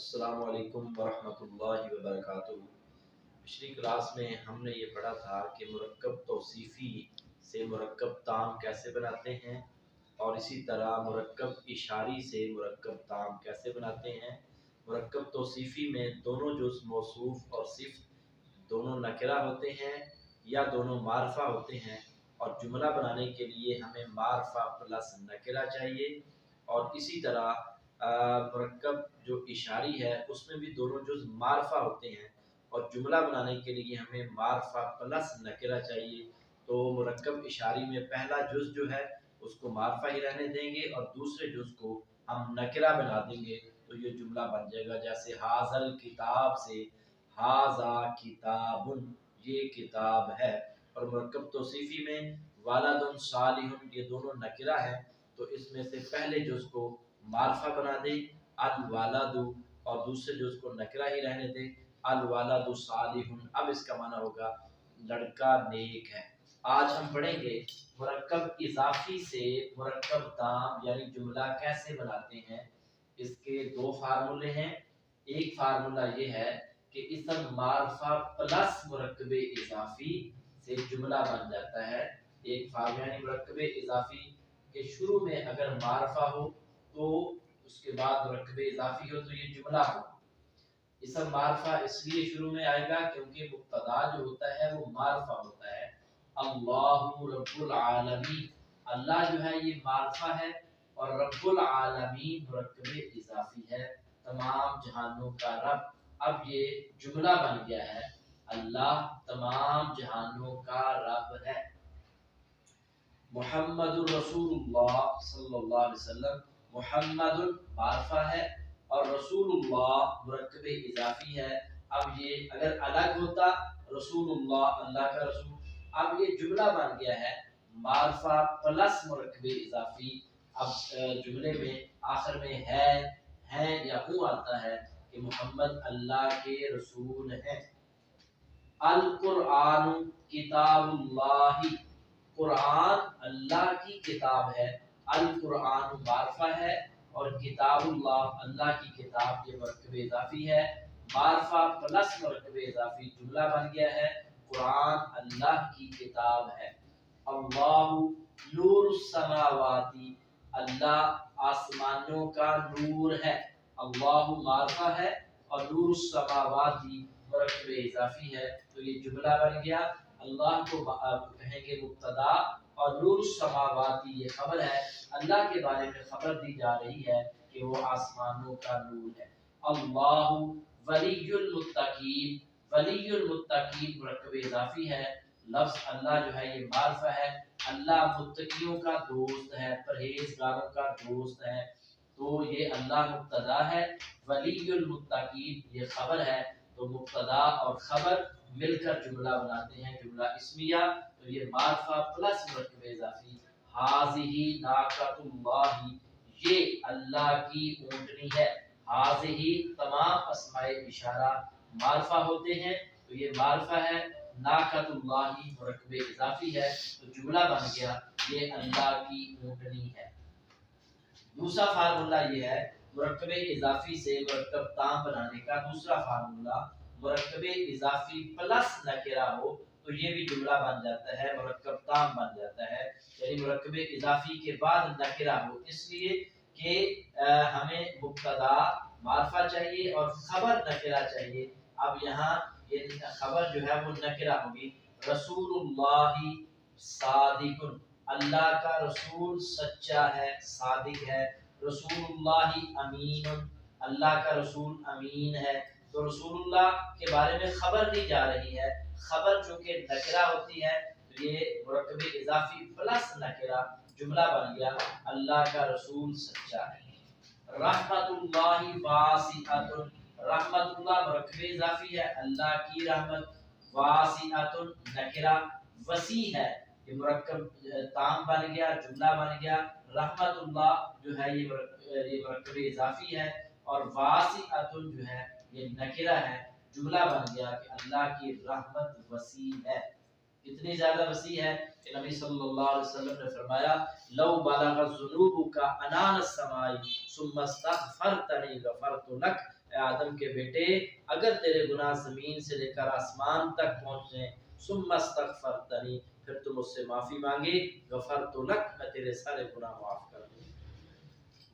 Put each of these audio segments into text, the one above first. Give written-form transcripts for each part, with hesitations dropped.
अस्सलामु अलैकुम वरहमतुल्लाहि वबरकातुहू। पिछली क्लास में हमने ये पढ़ा था कि मुरक्कब तौसीफ़ी से मुरक्कब ताम कैसे बनाते हैं और इसी तरह मुरक्कब इशारी से मुरक्कब ताम कैसे बनाते हैं। मुरक्कब तौसीफ़ी में दोनों जुज़ मौसूफ़ और सिफ़्त दोनों नकरा होते हैं या दोनों मारफा होते हैं, और जुमला बनाने के लिए हमें मारफा प्लस नकरा चाहिए। और इसी तरह मुरक्कब जो इशारी है उसमें भी दोनों जुज़ मारफा होते हैं, और जुमला बनाने के लिए हमें मारफा प्लस नकरा चाहिए। तो मुरक्कब इशारी में पहला जुज़ जो है उसको मारफा ही रहने देंगे और दूसरे जुज़ को हम नकरा बना देंगे, तो ये जुमला बन जाएगा। जैसे हाज़ल किताब से हाज़ा किताबुन, ये किताब है। और मुरक्कब तौसीफ़ी में वालदुन सालिहुन, ये दोनों नकरा है, तो इसमें से पहले जुज़ को मारफा बना दे अल वालदु, और दूसरे जुज़ को नकरा ही रहने दे अल वालदु सालिहुन। अब इसका माना होगा लड़का नेक है। आज हम पढ़ेंगे मुरक्कब इजाफी से मुरक्कब ताम यानी जुमला कैसे बनाते हैं। इसके दो फार्मूले हैं। एक फार्मूला ये है कि इसम मारफा प्लस मुरक्कब इजाफी से जुमला बन जाता है। एक फार्मूला यानी मुरक्कब इजाफी के शुरू में अगर मारफा हो तो उसके बाद मुरक्कब इजाफी हो तो ये जुमला हो। इसम मारफा इसलिए शुरू में आएगा क्योंकि मुब्तदा जो होता है वो मारफा होता है। अल्लाहु रब्बुल आलमीन, अल्लाह जो है ये मारफा है और रब्बुल आलमीन मुरक्कब इजाफी है, तमाम जहानों का रब। अब ये जुमला बन गया है, अल्लाह तमाम जहानों का रब है। मुहम्मदुर रसूलुल्लाह सल्लल्लाहु अलैहि वसल्लम, मुहम्मदुन मारफा है और रसूलुल्लाह मुरक्कब इजाफी है। अब ये अगर अलग होता रसूलुल्लाह अल्लाह का रसूल, अब ये जुमला बन गया है मारफा प्लस मुरक्कब इजाफी। अब जुमले में आखिर में है या हु आता है कि मोहम्मद अल्लाह के रसूल हैं। अल कुरान किताबुल्लाही, कुरान अल्लाह की किताब है। अल कुरान मारफा है और किताबुल्लाह अल्लाह की किताब ये मुरक्कब इजाफी है। मारफा प्लस मुरक्कब इजाफी जुमला बन गया है, कुरान अल्लाह की किताब है। अल्लाहु नूरुस समावाती, अल्लाह आसमानों का नूर है। अल्लाहु मारफा है और नूरुस समावाती मुरक्कब इजाफी है, तो ये जुमला बन गया। अल्लाह को कहेंगे मुब्तदा और नूरुस समावाती ये खबर है, अल्लाह के बारे में खबर दी जा रही है कि वो आसमानों का नूर है। अल्लाहु वलियुल मुत्तकीन, वलियुल मुत्तकीन मुरक्कब इजाफी है। लफ्ज अल्लाह जो है ये मारफा है, अल्लाह मुत्तकियों का दोस्त है, परहेजगारों का दोस्त है, तो ये अल्लाह मुब्तदा है, वलियुल मुत्तकीन ये खबर है। तो मुब्तदा और खबर मिलकर जुमला बनाते हैं, जुमला इस्मिया। तो ये मारफा प्लस मुरक्कब इजाफी। हाज़िही नाक़तुल्लाही, ये अल्लाह की ऊँटनी है। हाज़िही तमाम अस्माए इशारा मारफा होते हैं, तो ये मारफा है। नाक़तुल्लाही मुरक्कब इजाफी है, तो जुमला बन गया ये अल्लाह की ऊँटनी है। दूसरा फार्मूला ये है मुरक्कब इजाफी से मुरक्कब ताम बनाने का। दूसरा फार्मूला मुरक्कब इजाफी प्लस नकरा हो तो ये भी जुमला बन जाता है, मुरक्कब ताम बन जाता है। यानी मुरक्कब इजाफी के बाद नकरा हो, इसलिए कि हमें मुब्तदा मारफा चाहिए और खबर नकरा चाहिए। अब यहाँ ये खबर जो है वो नकरा होगी। रसूलुल्लाही सादिकुन, अल्लाह का रसूल सच्चा है, सादिक है। रसूलुल्लाही अमीनुन, अल्लाह का रसूल अमीन है। तो रसूलुल्लाह के बारे में खबर दी जा रही है, खबर चूंकि नकरा होती है तो ये मुरक्कब इजाफी प्लस नकरा जुमला बन गया, अल्लाह का रसूल सच्चा है। रहमतुल्लाहि वासिअतुन, रहमतुल्लाह मुरक्कब इजाफी है, अल्लाह की रहमत। वासिअतुन नकरा, वसी है, ये मुरक्कब ताम बन गया, जुमला बन गया। रहमतुल्लाह जो है ये मुरक्कब इजाफी है और वासिअतुन जो है ये नकरा है, जुमला बन गया कि अल्लाह की रहमत वसी है। इतनी ज्यादा वसी है कि नबी सल्लल्लाहु अलैहि वसल्लम ने फरमाया लौ बलग ज़ुनूबुका अनान अस्समाई सुम्मा इस्तग़फरतनी गफरतु लक, آدم کے بیٹے اگر تیرے گناہ زمین سے لے کر آسمان تک پہنچ جائیں ثم استغفرتنی پھر تم مجھ سے معافی مانگے غفرت لک میں تیرے سارے گناہ معاف کر دوں.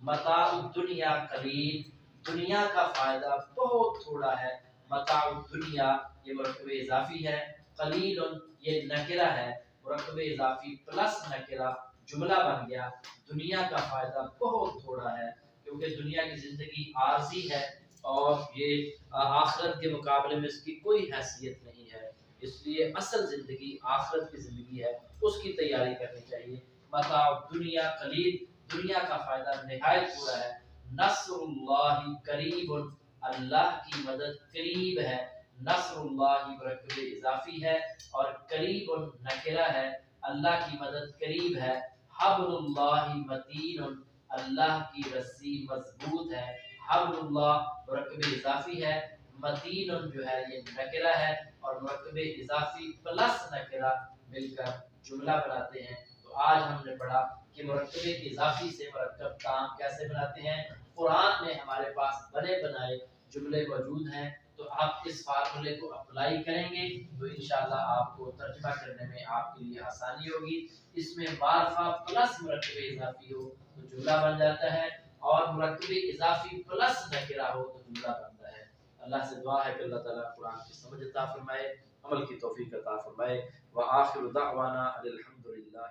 متاع الدنیا قلیل دنیا کا فائدہ بہت تھوڑا ہے. متاع الدنیا یہ مرکب اضافی ہے. قلیل یہ نکرہ ہے مرکب اضافی پلس نکرہ جملہ بن گیا. دنیا کا فائدہ بہت تھوڑا ہے کیونکہ دنیا کی زندگی عارضی ہے اور یہ آخرت کے مقابلے میں اس کی کوئی حیثیت نہیں ہے. اس لیے اصل زندگی آخرت کی زندگی ہے اس کی تیاری کرنی چاہیے. متاع الدنیا قلیل دنیا کا فائدہ نہایت پورا ہے. نصر اللہ قریب اللہ کی مدد قریب ہے. نصر اللہ مرکب اضافی ہے اور قریب نکرہ ہے. اللہ کی مدد قریب ہے. حبل اللہ متین اللہ کی رسی مضبوط ہے. حبل اللہ مرکب اضافی ہے. متین جو ہے یہ نکرہ ہے اور مرکب اضافی پلس نکرہ مل کر جملہ بناتے ہیں. تو آج ہم نے پڑھا کہ مرکب اضافی سے مرکب کام کیسے بناتے ہیں. قرآن میں ہمارے پاس بنے بنائے جملے موجود ہیں تو آپ اس فارمولے کو اپلائی کریں گے تو انشاءاللہ آپ کو ترجمہ کرنے میں آپ کے لیے آسانی ہوگی. اس میں معرفہ پلس مرکب اضافی ہو تو جملہ بن جاتا ہے اور مرکب اضافی پلس نکرہ ہو تو جملہ بنتا ہے. اللہ سے دعا ہے کہ اللہ تعالیٰ قرآن کی سمجھ عطا فرمائے عمل کی توفیق عطا فرمائے. وآخر دعوانا الحمدللہ.